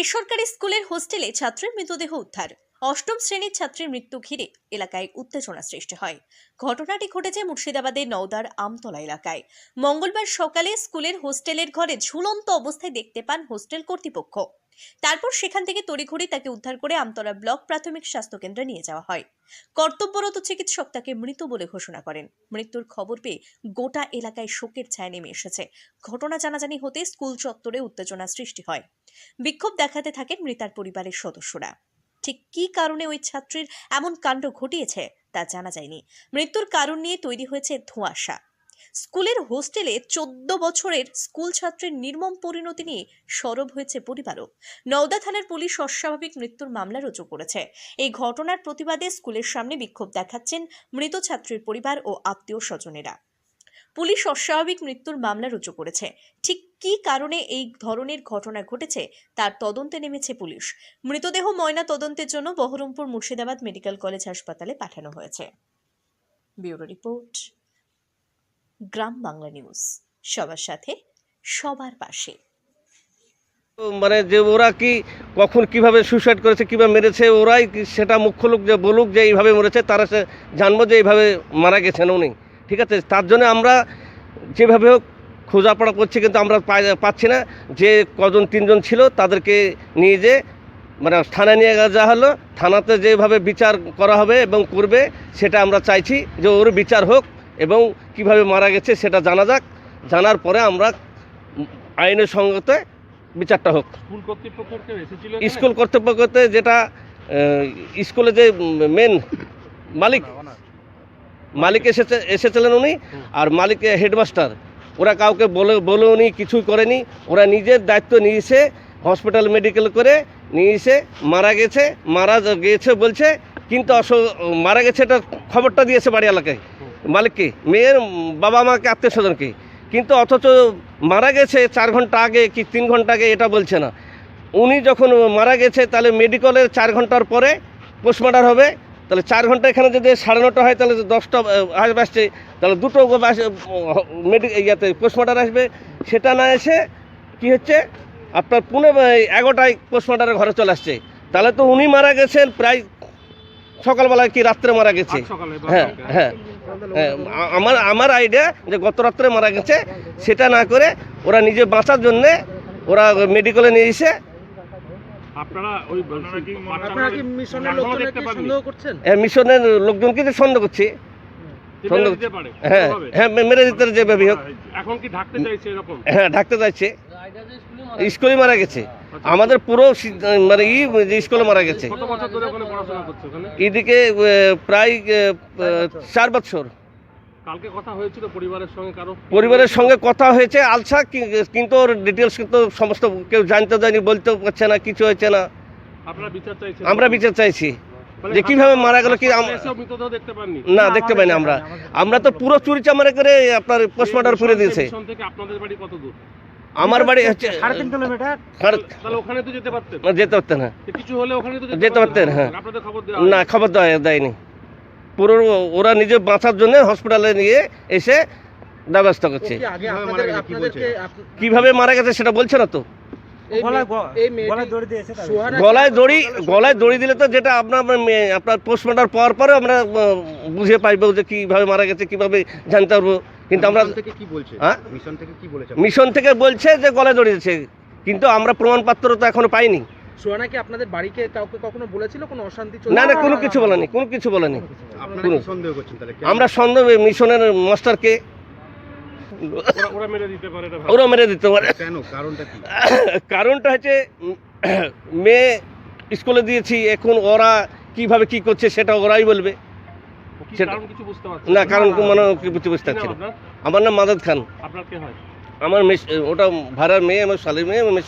বেসরকারি স্কুলের হোস্টেলে ছাত্রের মৃতদেহ উদ্ধার। অষ্টম শ্রেণীর ছাত্রের মৃত্যু ঘিরে এলাকায় উত্তেজনা সৃষ্টি হয়। ঘটনাটি ঘটেছে মুর্শিদাবাদের নওদার আমতলা এলাকায়। মঙ্গলবার সকালে স্কুলের হোস্টেলের ঘরে ঝুলন্ত অবস্থায় দেখতে পান হোস্টেল কর্তৃপক্ষ। তারপর সেখান থেকে তড়িঘড়ি তাকে উদ্ধার করে আমতলা ব্লক প্রাথমিক স্বাস্থ্য কেন্দ্রে নিয়ে যাওয়া হয়। কর্তব্যরত চিকিৎসক তাকে মৃত বলে ঘোষণা করেন। মৃত্যুর খবর পেয়ে গোটা এলাকায় শোকের ছায়া নেমে এসেছে। ঘটনা জানাজানি হতে স্কুল চত্বরে উত্তেজনা সৃষ্টি হয়। বিক্ষোভ দেখাতে থাকেন মৃতার পরিবারের সদস্যরা। ঠিক কী কারণে ওই ছাত্রীর এমন কাণ্ড ঘটিয়েছে তা জানা যায়নি। মৃত্যুর কারণ নিয়ে তৈরি হয়েছে ধোঁয়াশা। স্কুলের হোস্টেলে 14 বছরের স্কুল ছাত্রের নির্মম পরিণতি নিয়ে সরব হয়েছে পরিবারও। নওদা থানার পুলিশ অস্বাভাবিক মৃত্যুর মামলা রুজু করেছে। এই ঘটনার প্রতিবাদে স্কুলের সামনে বিক্ষোভ দেখাচ্ছেন মৃত ছাত্রীর পরিবার ও আত্মীয় স্বজনেরা। পুলিশ অস্বাভাবিক মৃত্যুর মামলা রুজু করেছে। ঠিক কী কারণে এই ধরনের ঘটনা ঘটেছে তার তদন্তে নেমেছে পুলিশ। মৃতদেহ ময়না তদন্তের জন্য বহরমপুর মুর্শিদাবাদ মেডিকেল কলেজ হাসপাতালে পাঠানো হয়েছে। ব্যুরো রিপোর্ট, গ্রাম বাংলা নিউজ। সবার সাথে সবার পাশে। মানে যে ওরা কি কখন কিভাবে সুইসাইড করেছে, কিভাবে মেরেছে, ওরাই সেটা মুখ্য লোক যে বলুক যে এইভাবে মরেছে, তারা সে জানবো যে এইভাবে মারা গেছেন উনি। ঠিক আছে, তার জন্য আমরা যেভাবে হোক খোঁজাপড়া করছি, কিন্তু আমরা পাচ্ছি না। যে কজন 3জন ছিল তাদেরকে নিয়ে যে মানে থানায় নিয়ে যাওয়া হলো। থানাতে যেভাবে বিচার করা হবে এবং করবে সেটা আমরা চাইছি যে ওর বিচার হোক এবং কিভাবে মারা গেছে সেটা জানা যাক। জানার পরে আমরা আইনের সঙ্গতে বিচারটা হোক। স্কুল কর্তৃপক্ষতে যেটা স্কুলে যে মেন মালিক এসেছিলেন উনি, আর মালিক হেডমাস্টার, ওরা কাউকে বলে উনি কিছুই করেনি। ওরা নিজের দায়িত্ব নিয়েছে, হসপিটাল মেডিকেল করে নিয়েছে। মারা গেছে বলছে, কিন্তু মারা গেছে এটা খবরটা দিয়েছে বাড়ি এলাকায় মালিককে, মেয়ের বাবা মাকে, আত্মীয় স্বজনকে, কিন্তু অথচ মারা গেছে 4 ঘন্টা আগে কি 3 ঘন্টা আগে এটা বলছে না। উনি যখন মারা গেছে তাহলে মেডিকেলের 4 ঘন্টার পরে পোস্টমর্টম হবে। তাহলে 4 ঘন্টা এখানে যদি 9:30 হয় তাহলে 10টা আসবে, তাহলে 2টো ইয়াতে পোস্টমর্টম আসবে। সেটা না এসে কি হচ্ছে, আপনার 11টায় পোস্টমর্টমের ঘরে চলে আসছে। তাহলে তো উনি মারা গেছেন প্রায় সকালবেলায় কি রাত্রে মারা গেছে। হ্যাঁ হ্যাঁ হ্যাঁ, আমার আইডিয়া যে গত রাত্রে মারা গেছে। সেটা না করে ওরা নিজে বাঁচার জন্যে ওরা মেডিকেলে নিয়ে এসে মিশনের লোকজনকে যে সন্দেহ করছি, হ্যাঁ হ্যাঁ মেরে দিতে যেভাবে হোক। হ্যাঁ ঢাকতে চাইছে, স্কুলে মারা গেছে। আমাদের পুরো মানে স্কুলে মারা গেছে। এদিকে প্রায় 4 বছর। পরিবারের সঙ্গে কথা হয়েছে আলসা, কিন্তু ওর ডিটেলস কিন্তু সমস্ত কেউ জানতে দেয়নি, বলতেও পারছে না, কিছু হয়েছে না। আমরা বিচার চাইছি যে কিভাবে মারা গেল, কি না দেখতে পাইনি। আমরা তো পুরো চুরি চামারি করে আপনার পোস্টমর্টম করে দিয়েছে। আমার বাড়ি হচ্ছে 3.5 কিলোমিটার। যেতে পারতেন, হ্যাঁ যেতে পারতেন। হ্যাঁ না, খবর দেয়নি। পুরো ওরা নিজে বাঁচার জন্য হসপিটালে নিয়ে এসে ব্যবস্থা করছে। কিভাবে মারা গেছে সেটা বলছে না তো। গলায় দড়ি দিলে তো যেটা আপনার পোস্টমর্টম পাওয়ার পরে আমরা বুঝে পাইব যে কিভাবে মারা গেছে, কিভাবে জানতে পারবো। কিন্তু আমরা মিশন থেকে বলছে যে গলায় দড়ি দিয়েছে, কিন্তু আমরা প্রমাণপত্র তো এখনো পাইনি। সোহানা কি আপনাদের বাড়িতে কাউকে কখনো বলেছিল কোনো অশান্তি? না না, কোনো কিছু বলেনি। আমরা সন্দেহ মিশনের মাস্টারকে ওরা মেরে দিতে পারে। কারণটা হচ্ছে মেয়ে স্কুলে দিয়েছি, এখন ওরা কিভাবে কি করছে সেটা ওরাই বলবে। না কারণ মানে বুঝতে পারছি না। আমার নাম মাদাদ খান। আমার ওটা ভাড়ার মেয়ে, আমার শালীর মেয়ে, আমার মেয়ে।